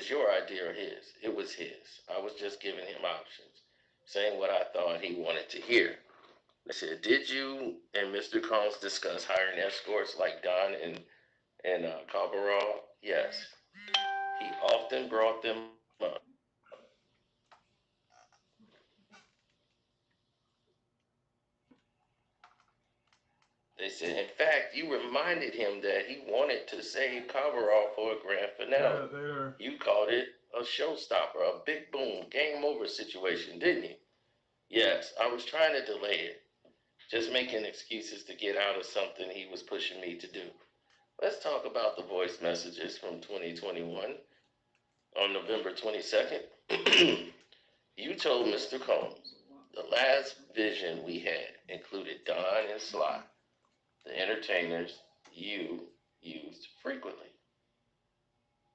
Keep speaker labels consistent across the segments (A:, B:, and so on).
A: was your idea or his? It was his. I was just giving him options, saying what I thought he wanted to hear. I said, did you and Mr. Combs discuss hiring escorts like Don and Calderon? Yes. He often brought them up. They said, in fact, you reminded him that he wanted to save Calderon for a grand finale. You called it a showstopper, a big boom, game over situation, didn't you? Yes, I was trying to delay it, just making excuses to get out of something he was pushing me to do. Let's talk about the voice messages from 2021 on November 22nd. You told Mr. Combs the last vision we had included Don and Sly, the entertainers you used frequently.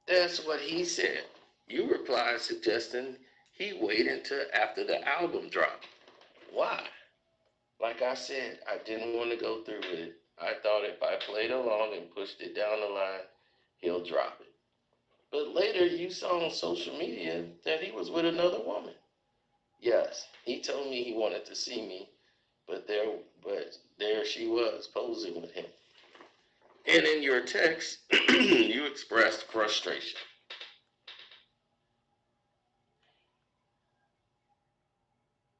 A: That's what he said. You replied suggesting he wait until after the album dropped. Why? Like I said, I didn't want to go through with it. I thought if I played along and pushed it down the line, he'll drop it. But later you saw on social media that he was with another woman. Yes, he told me he wanted to see me, but there she was posing with him. And in your text, you expressed frustration.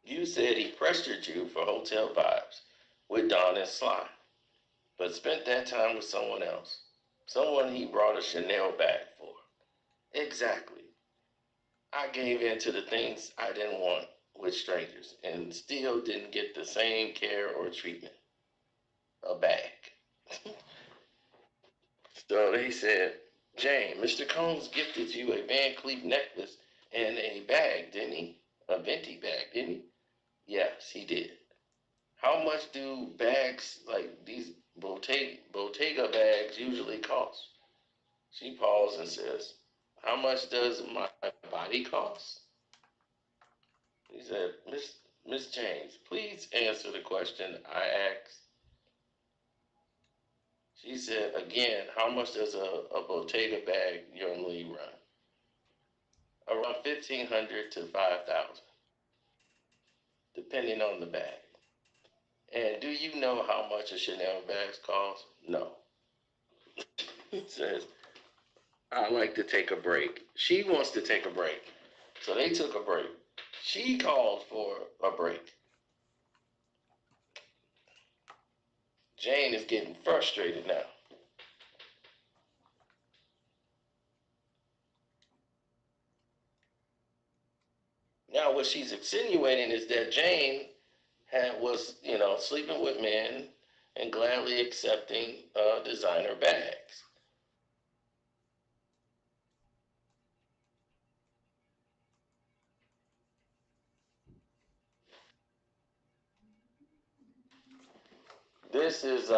A: You said he pressured you for hotel vibes with Don and Sly, but spent that time with someone else. Someone he brought a Chanel bag for. Exactly. I gave in to the things I didn't want with strangers and still didn't get the same care or treatment. A bag. So they said, Jane, Mr. Combs gifted you a Van Cleef necklace and a bag, didn't he? A venti bag, didn't he? Yes, he did. How much do bags like these Bottega bags usually cost? She paused and says, how much does my body cost? He said, Miss James, please answer the question I asked. She said, again, how much does a Bottega bag normally run? Around 1,500 to 5,000, depending on the bag. And do you know how much a Chanel bag costs? No. He says, I like to take a break. She wants to take a break. So they took a break. She called for a break. Jane is getting frustrated now. Now, what she's insinuating is that Jane was, sleeping with men and gladly accepting designer bags. This is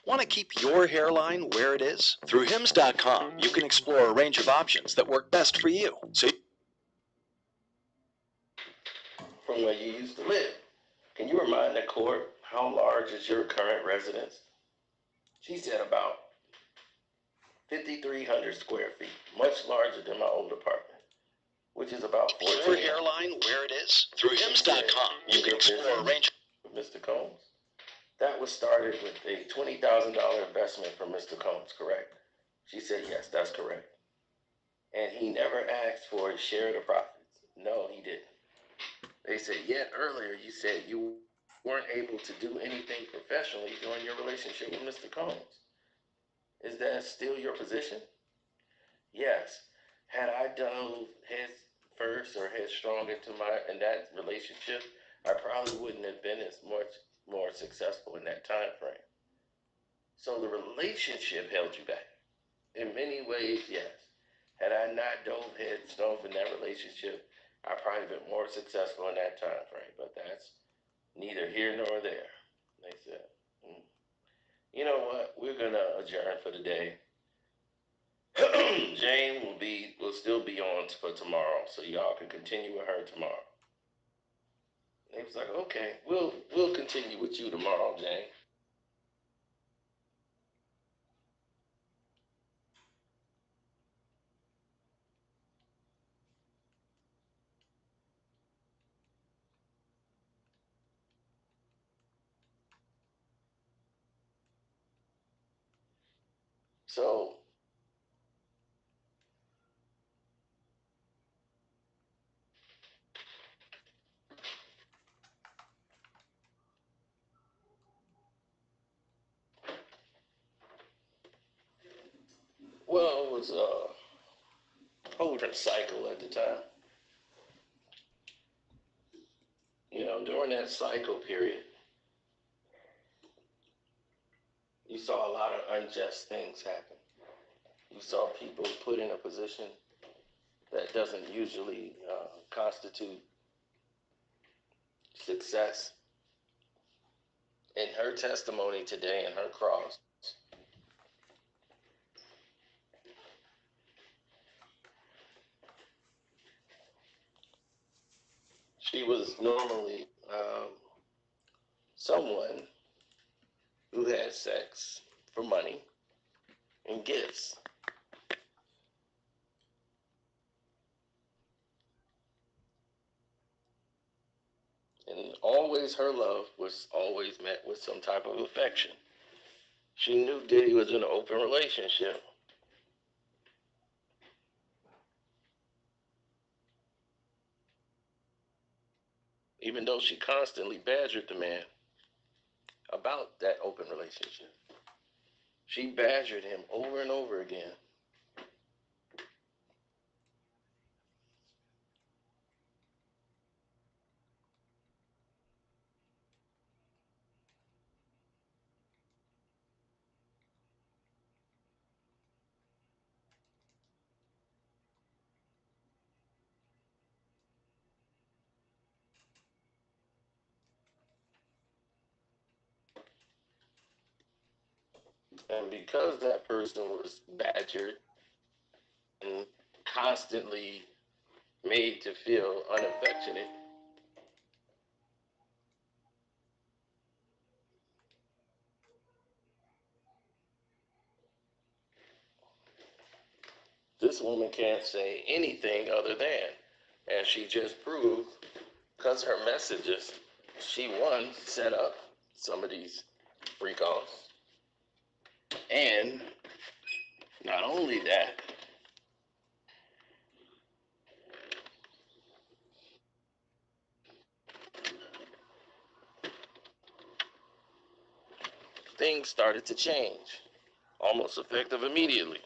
B: Want to keep your hairline where it is? Through Hims.com, you can explore a range of options that work best for you.
A: from where you used to live. Can you remind the court how large is your current residence? She said about 5,300 square feet, much larger than my old apartment, which is about 14.
B: Your hairline where it is? Through Hims.com, you can explore a range
A: of Mr. Combs. That was started with a $20,000 investment from Mr. Combs, correct? She said, yes, that's correct. And he never asked for a share of the profits. No, he didn't. They said, yet earlier you said you weren't able to do anything professionally during your relationship with Mr. Combs. Is that still your position? Yes. Had I dove head first or headstrong in that relationship, I probably wouldn't have been as much more successful in that time frame. So the relationship held you back. In many ways, yes. Had I not dove headstrong in that relationship, I probably been more successful in that time frame. But that's Neither here nor there. They said, you know what? We're going to adjourn for the day. Jane will still be on for tomorrow, so y'all can continue with her tomorrow. And he was like, okay, we'll continue with you tomorrow, Jane. So well, it was a whole different cycle at the time. You know, during that cycle period, you saw a lot of unjust things happen. You saw people put in a position that doesn't usually constitute success. In her testimony today, in her cross, she was normally someone who had sex for money and gifts. And always her love was always met with some type of affection. She knew Diddy was in an open relationship. Even though she constantly badgered the man about that open relationship. She badgered him over and over again. And because that person was badgered and constantly made to feel unaffectionate, this woman can't say anything other than, and she just proved, because her messages, she set up some of these freak-offs. And not only that, things started to change, almost effective immediately.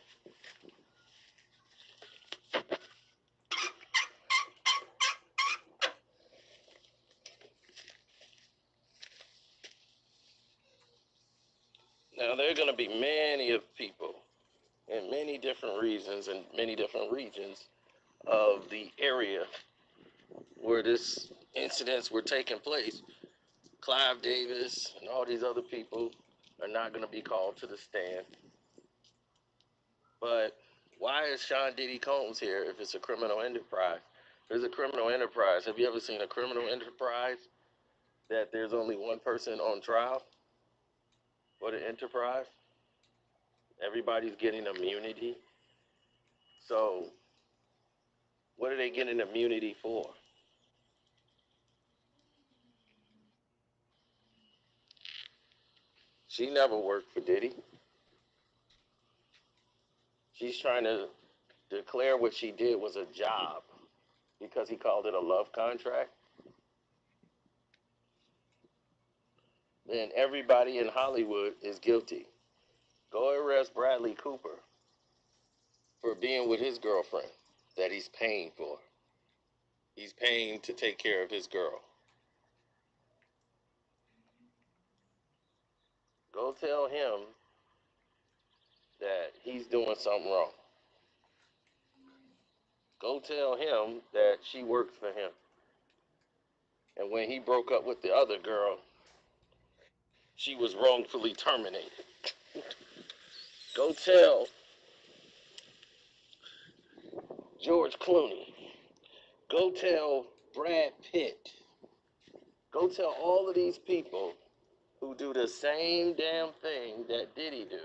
A: Now, there are going to be many of people in many different reasons and many different regions of the area where this incidents were taking place. Clive Davis and all these other people are not going to be called to the stand. But why is Sean Diddy Combs here if it's a criminal enterprise? There's a criminal enterprise. Have you ever seen a criminal enterprise that there's only one person on trial for the enterprise? Everybody's getting immunity. So what are they getting immunity for? She never worked for Diddy. She's trying to declare what she did was a job because he called it a love contract. Then everybody in Hollywood is guilty. Go arrest Bradley Cooper for being with his girlfriend that he's paying for. He's paying to take care of his girl. Go tell him that he's doing something wrong. Go tell him that she works for him. And when he broke up with the other girl, she was wrongfully terminated. Go tell George Clooney. Go tell Brad Pitt. Go tell all of these people who do the same damn thing that Diddy do.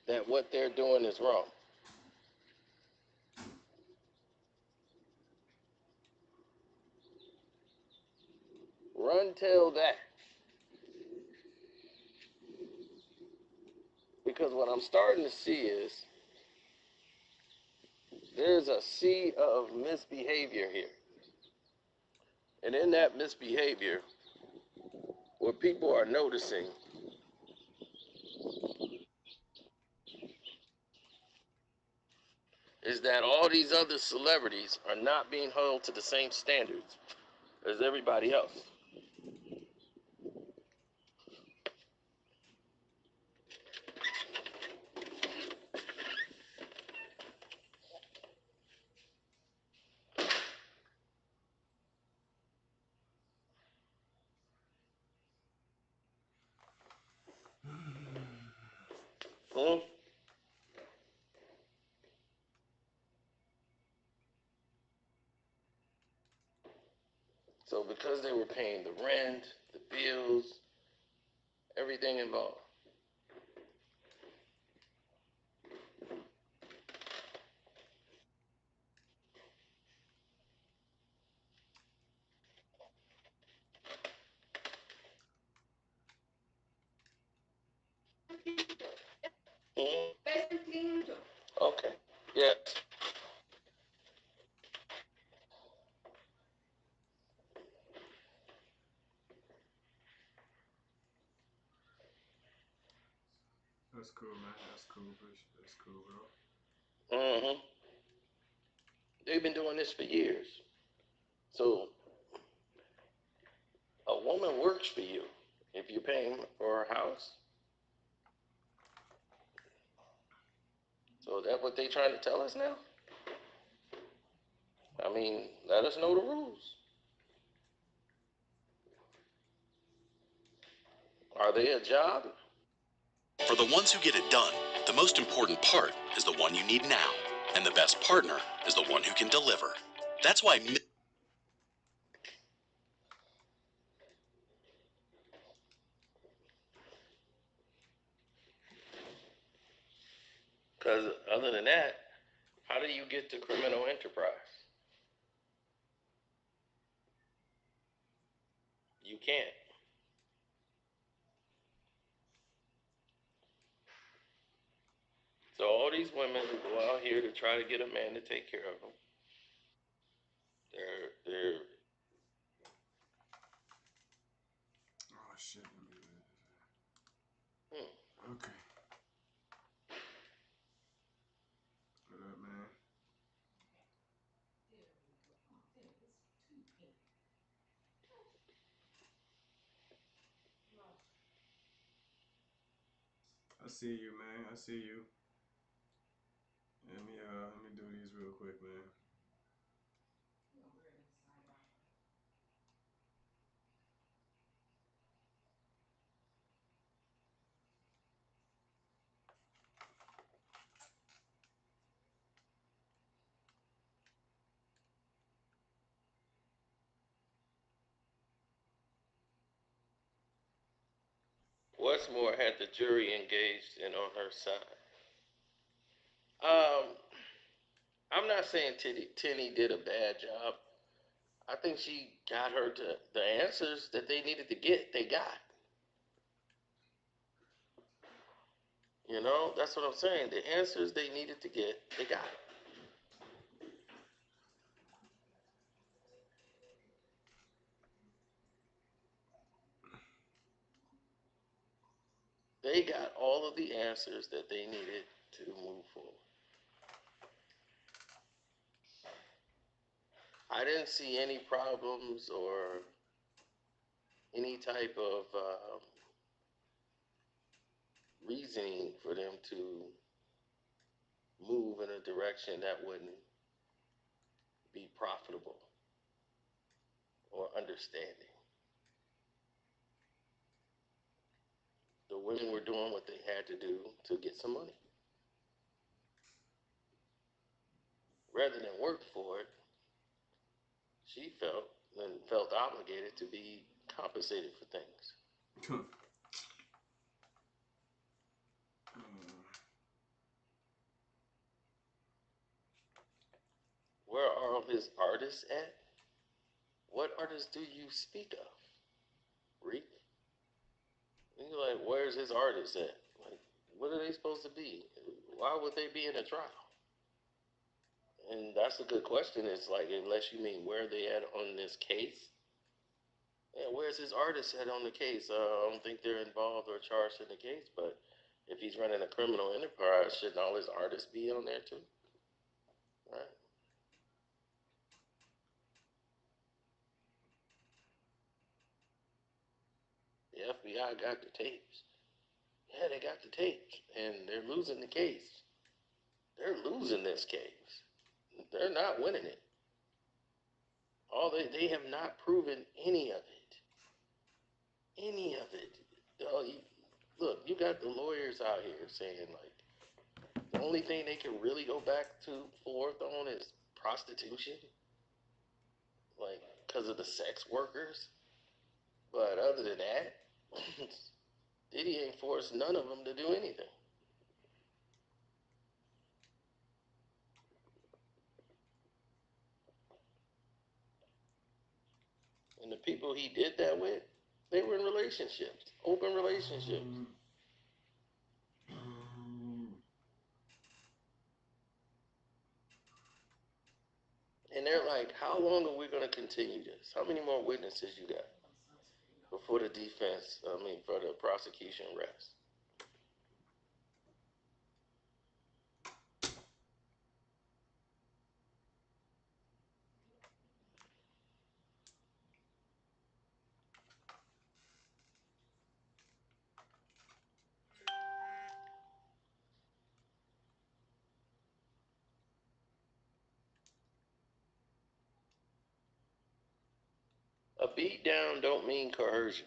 A: That what they're doing is wrong. Run tell that. Because what I'm starting to see is there's a sea of misbehavior here. And in that misbehavior, what people are noticing is that all these other celebrities are not being held to the same standards as everybody else. Hmm? So because they were paying the rent, the bills, everything involved. Hmm? Okay. Yeah.
C: That's cool, man. That's cool, bitch. That's cool, bro.
A: Mm-hmm. They've been doing this for years. So a woman works for you if you're paying for her house. So is that what they trying to tell us now? I mean, let us know the rules. Are they a job?
B: For the ones who get it done, the most important part is the one you need now. And the best partner is the one who can deliver. That's why...
A: Because other than that, how do you get to criminal enterprise? You can't. So all these women who go out here to try to get a man to take care of them, they're
C: Oh shit. Let me do this.
A: hmm.
C: Okay. What up, man? I see you, man. I see you. Let me do these real quick, man.
A: Westmore had the jury engaged and on her side. Um, I'm not saying Tinny did a bad job. I think she got her to the answers that they needed to get. They got. You know, that's what I'm saying. The answers they needed to get, they got. They got all of the answers that they needed to move forward. I didn't see any problems or any type of reasoning for them to move in a direction that wouldn't be profitable or understanding. The women were doing what they had to do to get some money. Rather than work for it, she felt obligated to be compensated for things. Where are all his artists at? What artists do you speak of? Reek? And you're like, where's his artists at? Like, what are they supposed to be? Why would they be in a trial? And that's a good question. It's like, unless you mean where are they at on this case? And where's his artists at on the case? I don't think they're involved or charged in the case, but if he's running a criminal enterprise, shouldn't all his artists be on there too? Right? The FBI got the tapes. Yeah, they got the tapes, and they're losing the case. They're losing this case. They're not winning it. They have not proven any of it. Any of it. Look, you got the lawyers out here saying like the only thing they can really go back to forth on is prostitution, like because of the sex workers. But other than that, Diddy ain't forced none of them to do anything. And the people he did that with, they were in relationships, open relationships. And they're like, how long are we going to continue this? How many more witnesses you got before the for the prosecution rests? A beat down don't mean coercion.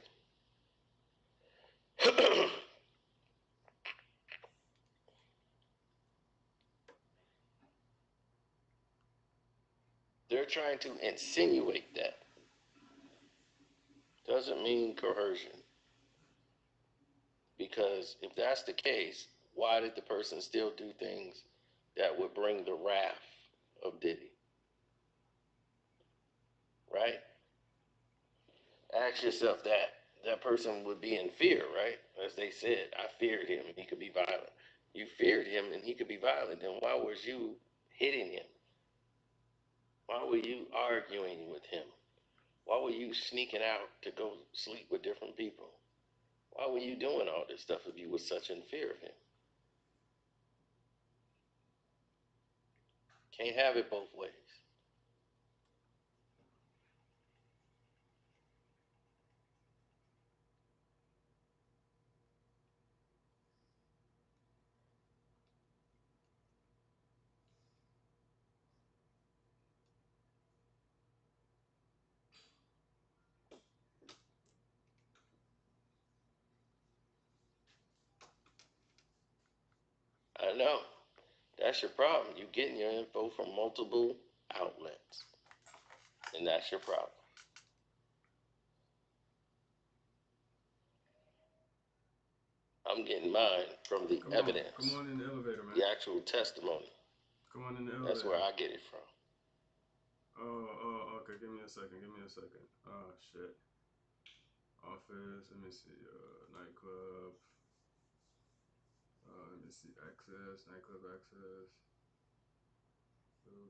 A: They're trying to insinuate that. Doesn't mean coercion. Because if that's the case, why did the person still do things that would bring the wrath of Diddy? Right? Ask yourself that. That person would be in fear, right? As they said, I feared him and he could be violent. You feared him and he could be violent, then why was you hitting him? Why were you arguing with him? Why were you sneaking out to go sleep with different people? Why were you doing all this stuff if you were such in fear of him? Can't have it both ways. I know. That's your problem. You're getting your info from multiple outlets. And that's your problem. I'm getting mine from the evidence.
C: Come on in the elevator, man.
A: The actual testimony.
C: Come on in the elevator.
A: That's where I get it from.
C: Okay. Give me a second. Oh, shit. Office. Let me see. Nightclub. Let me see. Access. Nightclub access.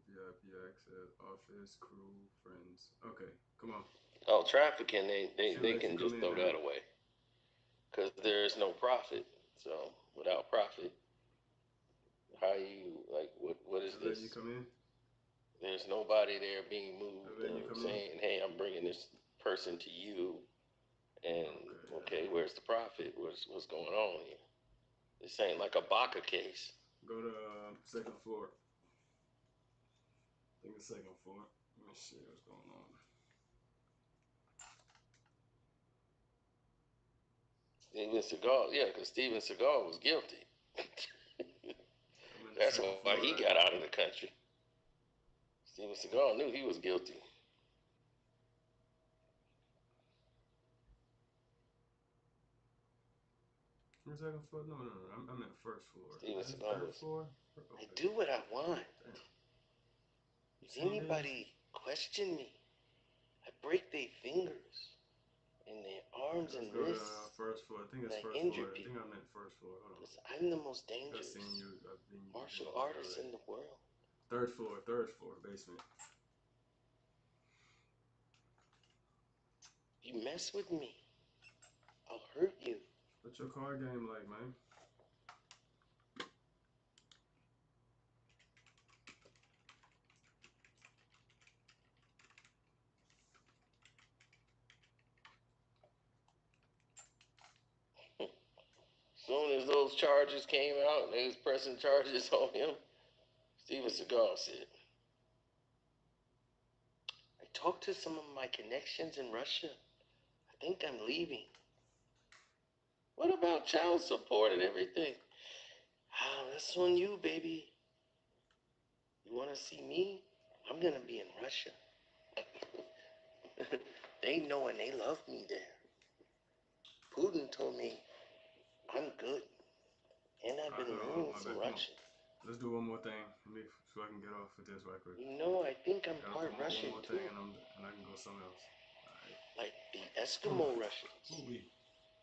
C: VIP access. Office. Crew. Friends. Okay. Come on.
A: Oh, trafficking, they can just throw that away. Because there is no profit. So, without profit, how you, like, what is this?
C: You come in?
A: There's nobody there being moved saying, hey, I'm bringing this person to you. And, okay, where's the profit? What's going on here? This ain't like a Baca case.
C: Go to second floor. I think it's second floor. Let me see what's going on.
A: Steven Seagal, yeah, because Steven Seagal was guilty. That's why he got out of the country. Steven Seagal knew he was guilty.
C: Second floor? No. I'm at first floor.
A: Steven Seagal
C: third
A: was.
C: Floor?
A: Okay. I do what I want.
C: Damn.
A: Does anybody question me? I break their fingers and their arms and wrists.
C: First floor. I think it's first floor. I think I meant first floor. Hold on.
A: Because I'm the most dangerous
C: I've seen you
A: martial artist in the world.
C: Third floor, basement.
A: You mess with me, I'll hurt you.
C: What's your card game like, man?
A: Soon as those charges came out and they was pressing charges on him, Steven Seagal said, I talked to some of my connections in Russia. I think I'm leaving. What about child support and everything? Oh, that's on you, baby. You want to see me? I'm going to be in Russia. They know and they love me there. Putin told me I'm good. And I've been learning some Russian.
C: Let's do one more thing so I can get off with this right quick.
A: You know, I think I'm part Russian
C: one more
A: too.
C: Thing and I can go somewhere else. All right.
A: Like the Eskimo Russians.
C: Ooh-wee.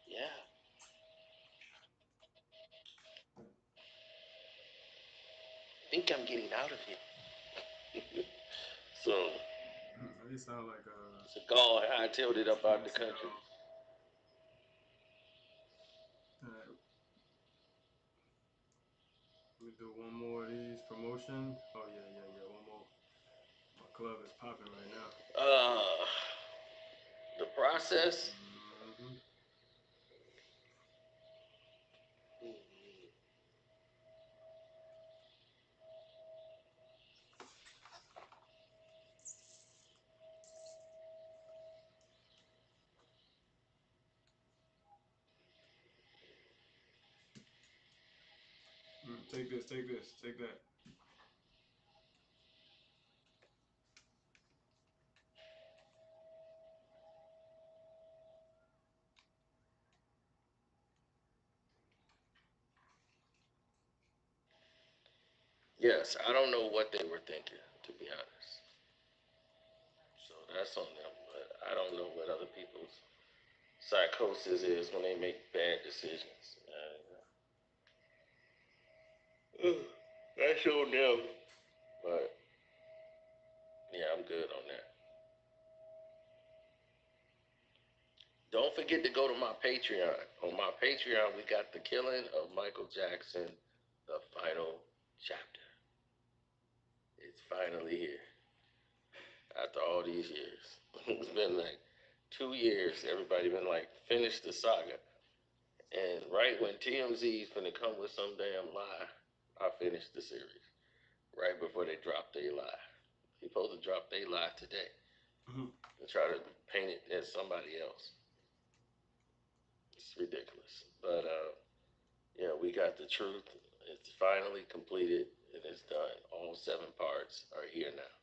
A: Yeah. I think I'm getting out of here. So.
C: You sound like
A: Seagal hightailed it up out the country.
C: Alright. Let me do one more of these promotion. Oh yeah. One more. My club is popping right now.
A: The process.
C: Mm-hmm. Take this, take that.
A: Yes, I don't know what they were thinking, to be honest. So that's on them, but I don't know what other people's psychosis is when they make bad decisions. That's on them. But yeah, I'm good on that. Don't forget to go to my Patreon. On my Patreon, we got the killing of Michael Jackson, the final chapter. It's finally here. After all these years. It's been like 2 years. Everybody been like, finish the saga. And right when TMZ's finna come with some damn lie, I finished the series. Right before they dropped their lie. They supposed to drop their lie today.
C: Mm-hmm.
A: And try to paint it as somebody else. It's ridiculous. But yeah, we got the truth. It's finally completed and it's done. All 7 parts are here now.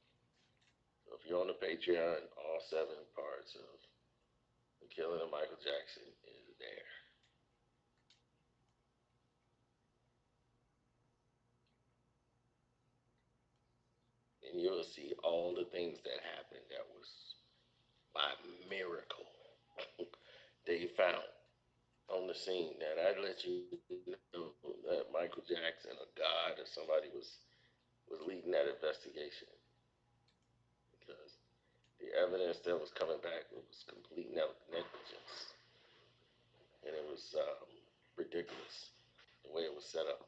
A: So if you're on the Patreon, all 7 parts of The Killing of Michael Jackson is there. And you'll see all the things that happened that was by miracle they found on the scene. That I'd let you know that Michael Jackson or God or somebody was leading that investigation. Because the evidence that was coming back was complete negligence. And it was ridiculous the way it was set up.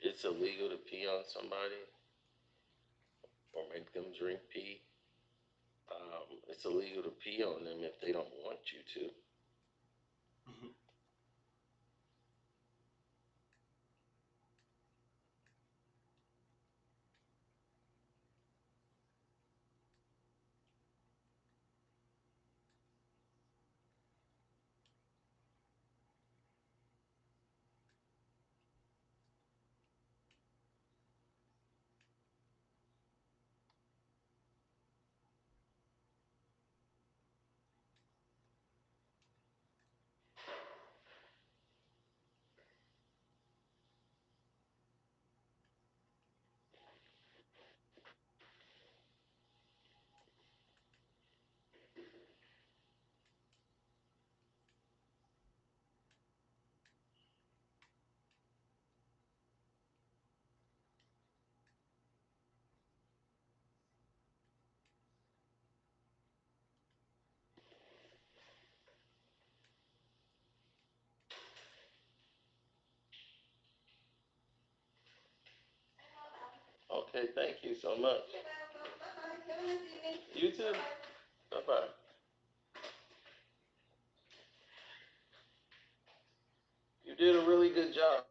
A: It's illegal to pee on somebody or make them drink pee. It's illegal to pee on them if they don't want you to. Okay, thank you so much. You too. Bye-bye. You did a really good job.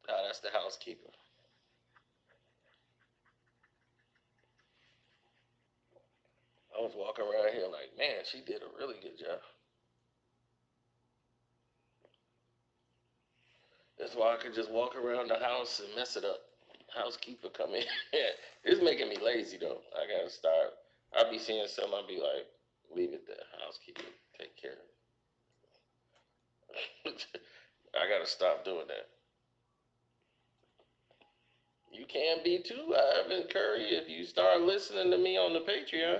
A: Ah, that's the housekeeper. I was walking around here like, man, she did a really good job. That's why I could just walk around the house and mess it up. Housekeeper come in. It's making me lazy though. I gotta start. I'll be seeing something. I'll be like, leave it there. Housekeeper, take care of it. I gotta stop doing that. You can be too, Ivan Curry, if you start listening to me on the Patreon.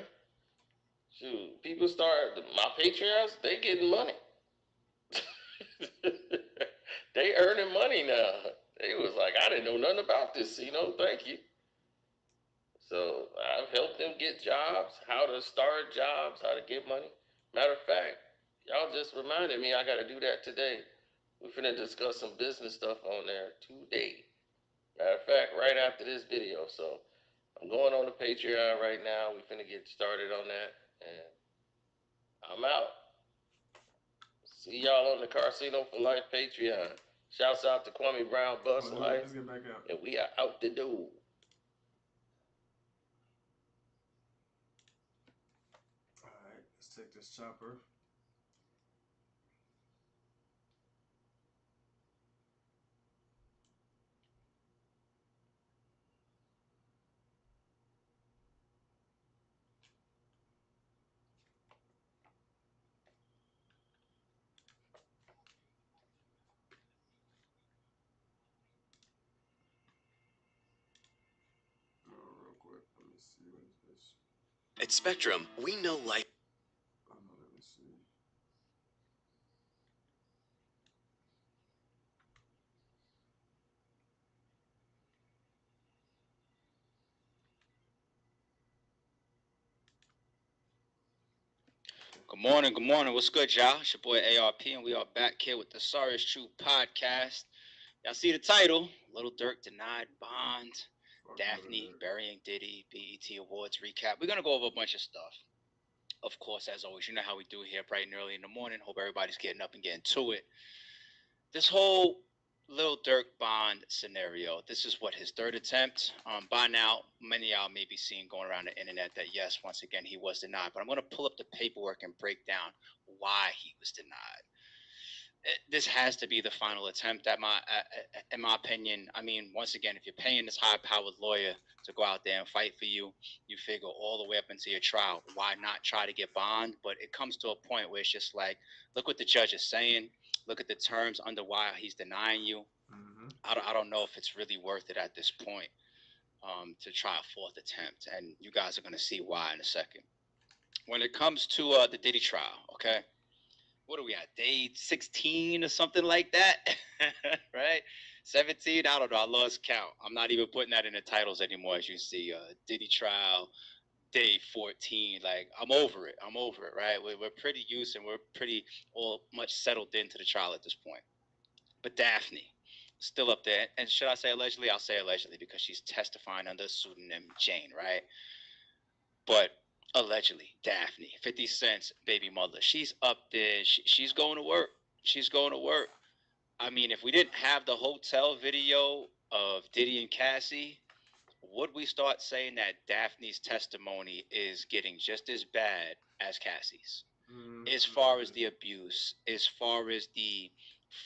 A: Shoot, people start my Patreons. They getting money. They earning money now. They was like, I didn't know nothing about this, thank you. So I've helped them get jobs, how to start jobs, how to get money. Matter of fact, y'all just reminded me I got to do that today. We're finna discuss some business stuff on there today. Matter of fact, right after this video. So I'm going on the Patreon right now. We finna get started on that. And I'm out. See y'all on the Casino for Life Patreon. Shouts out to Kwame Brown, Bus Life.
C: Let's get back out.
A: And we are out the door.
C: Alright, let's take this chopper. Real quick, let me see what is this.
B: At Spectrum, we know life.
C: Let me see.
D: Good morning, good morning. What's good, y'all? It's your boy ARP, and we are back here with the Sorry Is True podcast. Y'all see the title, Little Dirk Denied Bond, Daphne burying Diddy, BET Awards recap. We're going to go over a bunch of stuff. Of course, as always, you know how we do here bright and early in the morning. Hope everybody's getting up and getting to it. This whole Lil Durk Bond scenario, this is what, his third attempt? By now, many of y'all may be seeing going around the internet that yes, once again, he was denied. But I'm going to pull up the paperwork and break down why he was denied. This has to be the final attempt, in my opinion. I mean, once again, if you're paying this high-powered lawyer to go out there and fight for you, you figure all the way up into your trial, why not try to get bond? But it comes to a point where it's just like, look what the judge is saying. Look at the terms under why he's denying you.
C: Mm-hmm.
D: I don't know if it's really worth it at this point to try a fourth attempt. And you guys are going to see why in a second. When it comes to the Diddy trial, okay? what are we at? Day 16 or something like that, right? 17. I don't know. I lost count. I'm not even putting that in the titles anymore. As you see, Diddy trial, day 14. Like I'm over it. I'm over it. Right? We're pretty used and we're pretty all much settled into the trial at this point. But Daphne, still up there. And should I say allegedly? I'll say allegedly because she's testifying under the pseudonym Jane, right? But allegedly, Daphne, 50 Cent's baby mother, she's up there. She's going to work. She's going to work. I mean, if we didn't have the hotel video of Diddy and Cassie, would we start saying that Daphne's testimony is getting just as bad as Cassie's? As far as the abuse, as far as the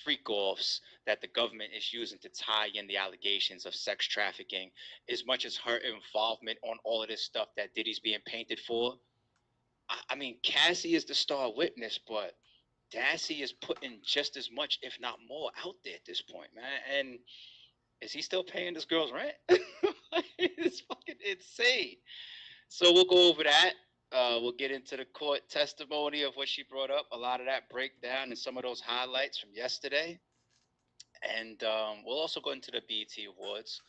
D: freak offs that the government is using to tie in the allegations of sex trafficking, as much as her involvement on all of this stuff that Diddy's being painted for. I mean, Cassie is the star witness, but Dassey is putting just as much, if not more, out there at this point, man. And is he still paying this girl's rent? It's fucking insane. So we'll go over that. We'll get into the court testimony of what she brought up, a lot of that breakdown and some of those highlights from yesterday. And we'll also go into the BET Awards.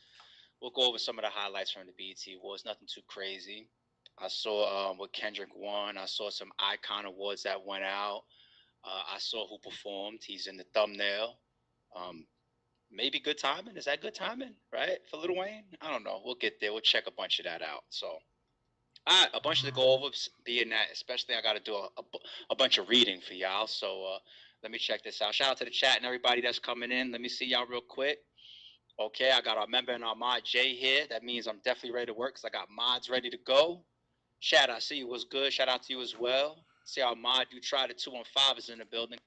D: We'll go over some of the highlights from the BET Awards, nothing too crazy. I saw what Kendrick won. I saw some Icon Awards that went out. I saw who performed. He's in the thumbnail. Maybe good timing. Is that good timing, right, for Lil Wayne? I don't know. We'll get there. We'll check a bunch of that out. So, all right, a bunch to go over, being that, especially I got to do a bunch of reading for y'all. So let me check this out. Shout out to the chat and everybody that's coming in. Let me see y'all real quick. Okay, I got our member and our mod Jay here. That means I'm definitely ready to work because I got mods ready to go. Chad, I see you. What's good? Shout out to you as well. See our mod, you try the 215 is in the building.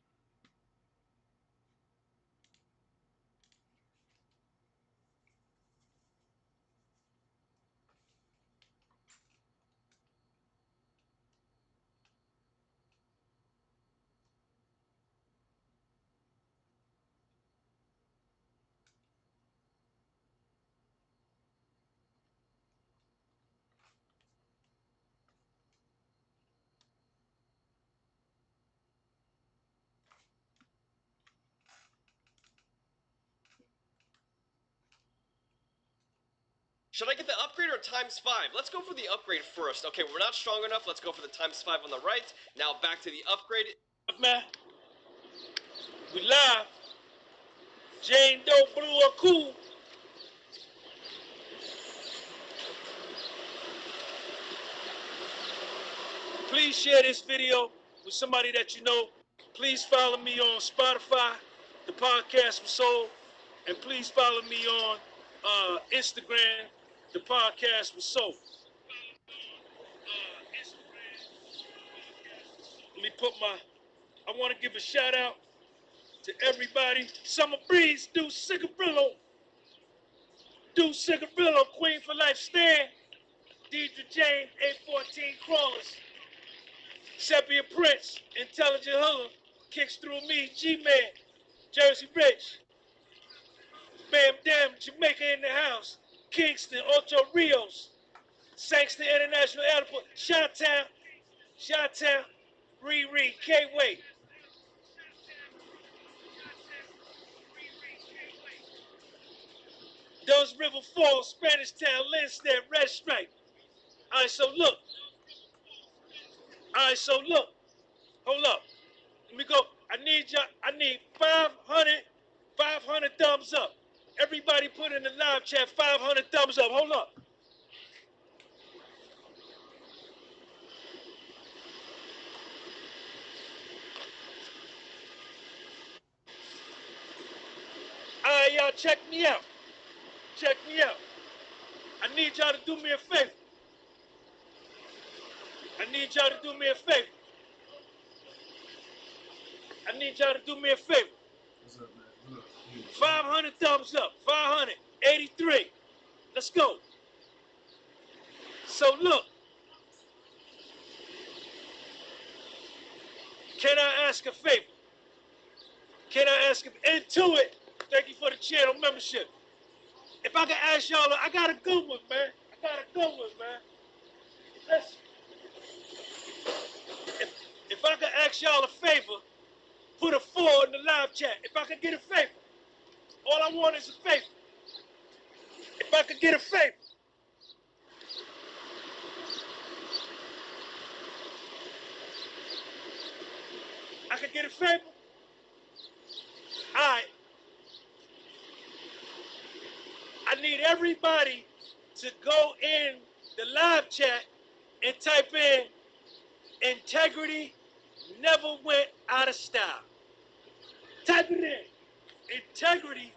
E: Should I get the upgrade or times 5? Let's go for the upgrade first. Okay, we're not strong enough. Let's go for the times 5 on the right. Now back to the upgrade.
F: Man, we live. Jane Doe, Blue or Cool. Please share this video with somebody that you know. Please follow me on Spotify, the podcast was sold. And please follow me on Instagram, the podcast was sold. Let me put I want to give a shout out to everybody. Summer Breeze, Do Cigarillo, Queen for Life Stand, Deidre Jane, 814 Crawlers, Sepia Prince, Intelligent Hiller, Kicks Through Me, G-Man, Jersey Rich, Bam Dam, Jamaica in the house, Kingston, Ocho Rios, Saxton International Airport, Chi-Town, Riri, K-Way. Those River Falls, Spanish Town, Lindstedt, Red Stripe. All right, so look. Hold up. Let me go. I need 500 thumbs up. Everybody put in the live chat 500 thumbs up. Hold up. All right, y'all, check me out. I need y'all to do me a favor. I need y'all to do me a favor. 500 thumbs up. 583. Let's go. So look. Can I ask a favor? And to it, thank you for the channel membership. If I can ask y'all, I got a good one, man. Listen. If I can ask y'all a favor, put a 4 in the live chat. If I could get a favor. All I want is a favor. If I could get a favor. I could get a favor? All right. I need everybody to go in the live chat and type in integrity never went out of style. Type it in. Integrity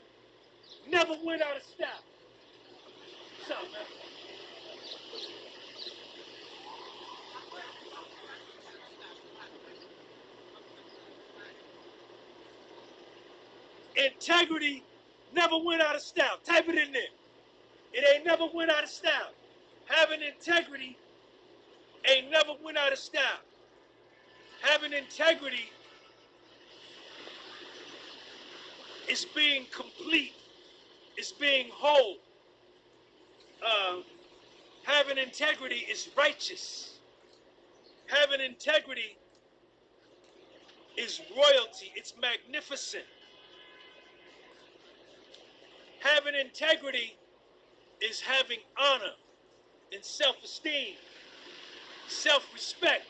F: never went out of style. What's up, man? Integrity never went out of style. Type it in there. It ain't never went out of style. Having integrity ain't never went out of style. Having integrity is being complete. It's being whole. Having integrity is righteous. Having integrity is royalty. It's magnificent. Having integrity is having honor and self-esteem, self-respect,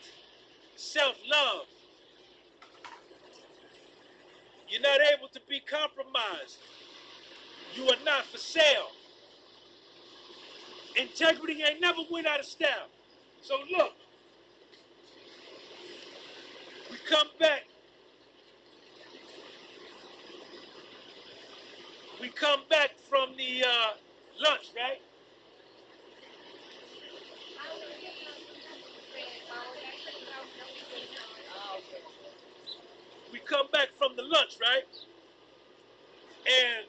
F: self-love. You're not able to be compromised. You are not for sale. Integrity ain't never went out of style. So look, we come back. We come back from the lunch, right? We come back from the lunch, right? And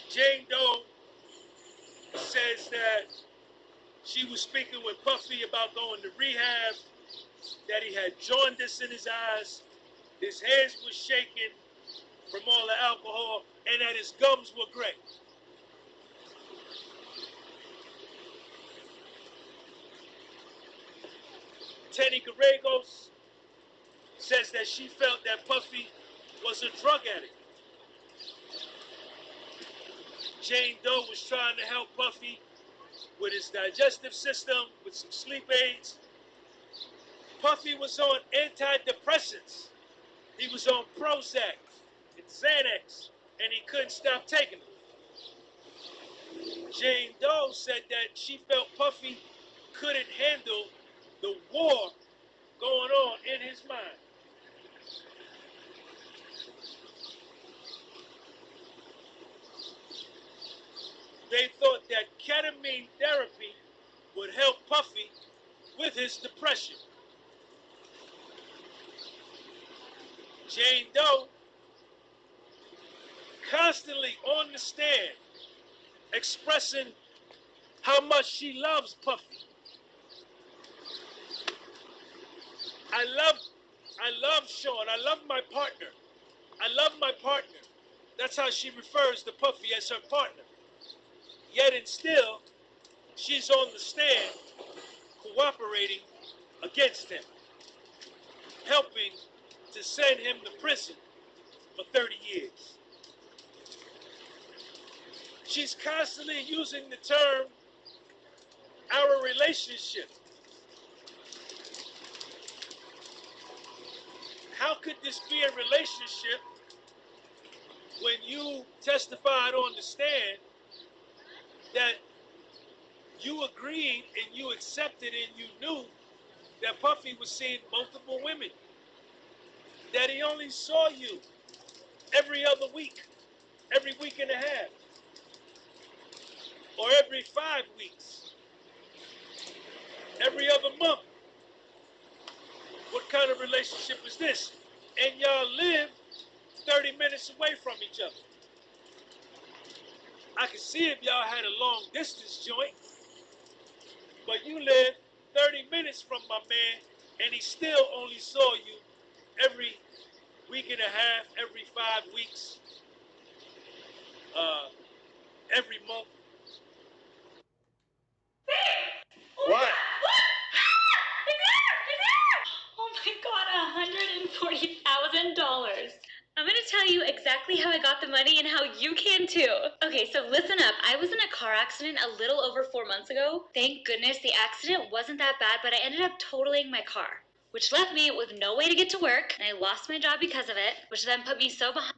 F: Jane Doe says that she was speaking with Puffy about going to rehab, that he had jaundice in his eyes, his hands were shaking from all the alcohol, and that his gums were gray. Tenny Gallegos says that she felt that Puffy was a drug addict. Jane Doe was trying to help Puffy with his digestive system, with some sleep aids. Puffy was on antidepressants. He was on Prozac and Xanax, and he couldn't stop taking them. Jane Doe said that she felt Puffy couldn't handle the war going on in his mind. They thought that ketamine therapy would help Puffy with his depression. Jane Doe constantly on the stand expressing how much she loves Puffy. I love Sean. I love my partner. I love my partner. That's how she refers to Puffy, as her partner. Yet and still, she's on the stand cooperating against him, helping to send him to prison for 30 years. She's constantly using the term, our relationship. How could this be a relationship when you testified on the stand that you agreed and you accepted and you knew that Puffy was seeing multiple women, that he only saw you every other week, every week and a half, or every 5 weeks, every other month? What kind of relationship is this? And y'all live 30 minutes away from each other. I could see if y'all had a long distance joint, but you live 30 minutes from my man, and he still only saw you every week and a half, every 5 weeks, every month.
A: What?
G: exactly how I got the money and how you can too. Okay, so listen up. I was in a car accident a little over 4 months ago. Thank goodness the accident wasn't that bad, but I ended up totaling my car, which left me with no way to get to work, and I lost my job because of it, which then put me so behind.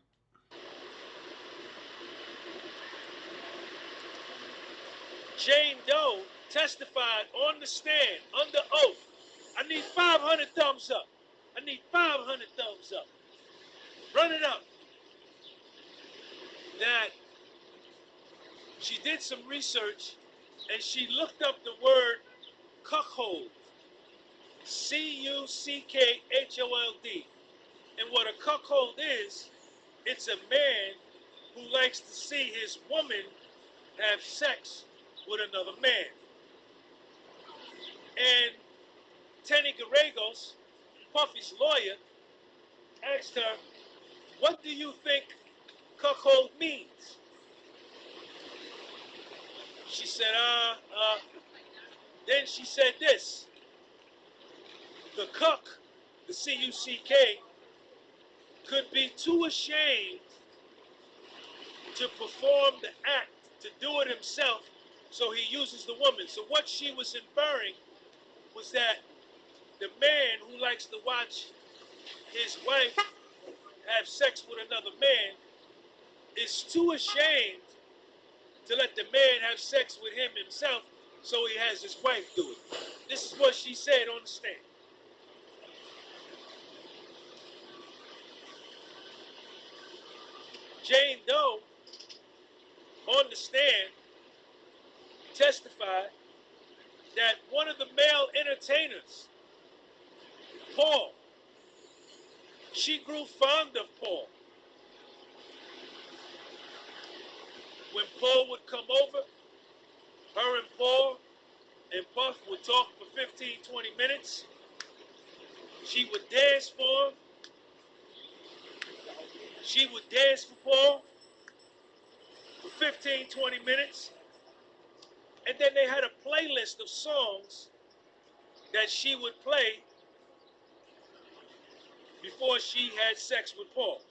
F: Jane Doe testified on the stand under oath. I need 500 thumbs up. I need 500 thumbs up. Run it up. That she did some research and she looked up the word cuckold. C-U-C-K-H-O-L-D. And what a cuckold is, it's a man who likes to see his woman have sex with another man. And Tenny Gallegos, Puffy's lawyer, asked her, what do you think cuckold means? She said, then she said this, the cuck, the C-U-C-K, could be too ashamed to perform the act, to do it himself, so he uses the woman. So what she was inferring was that the man who likes to watch his wife have sex with another man is too ashamed to let the man have sex with him himself, so he has his wife do it. This is what she said on the stand. Jane Doe, on the stand, testified that one of the male entertainers, Paul, she grew fond of Paul. When Paul would come over, her and Paul and Puff would talk for 15, 20 minutes. She would dance for him. She would dance for Paul for 15, 20 minutes. And then they had a playlist of songs that she would play before she had sex with Paul.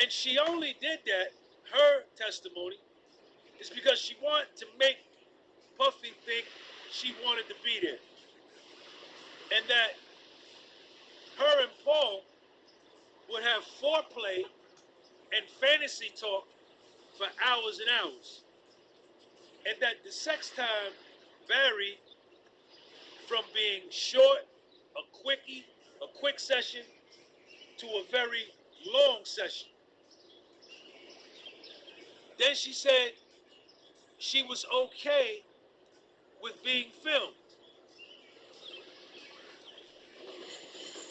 F: And she only did that, her testimony, is because she wanted to make Puffy think she wanted to be there. And that her and Paul would have foreplay and fantasy talk for hours and hours. And that the sex time varied from being short, a quickie, a quick session, to a very long session. Then she said she was okay with being filmed.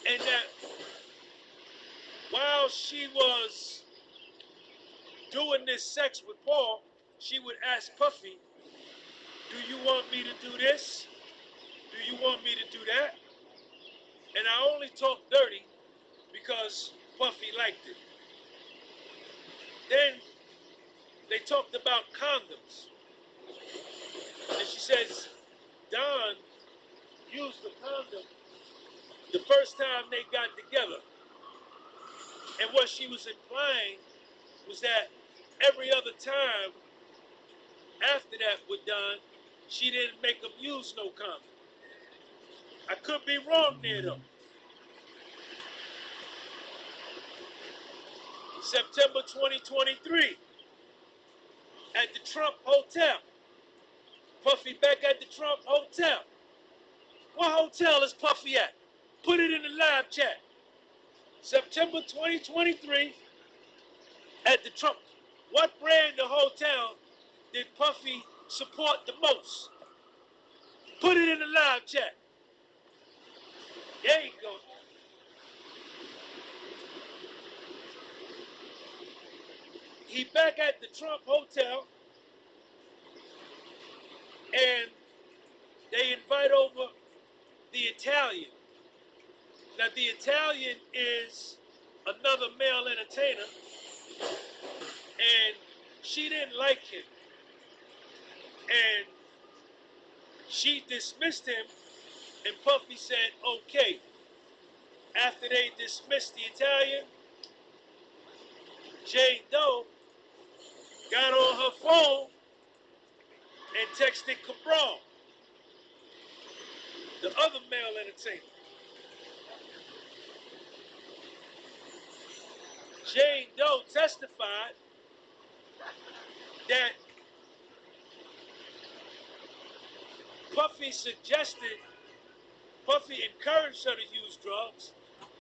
F: And that while she was doing this sex with Paul, she would ask Puffy, do you want me to do this? Do you want me to do that? And I only talk dirty because Puffy liked it. Then they talked about condoms. And she says, Don used the condom the first time they got together. And what she was implying was that every other time after that with Don, she didn't make him use no condom. I could be wrong there though. September 2023, at the Trump Hotel. Puffy back at the Trump Hotel. What hotel is Puffy at? Put it in the live chat. September 2023, at the Trump. What brand of hotel did Puffy support the most? Put it in the live chat. There you go. He back at the Trump Hotel, and they invite over the Italian. Now the Italian is another male entertainer, and she didn't like him. And she dismissed him, and Puffy said, okay. After they dismissed the Italian, Jane Doe got on her phone and texted Cabral, the other male entertainer. Jane Doe testified that Puffy encouraged her to use drugs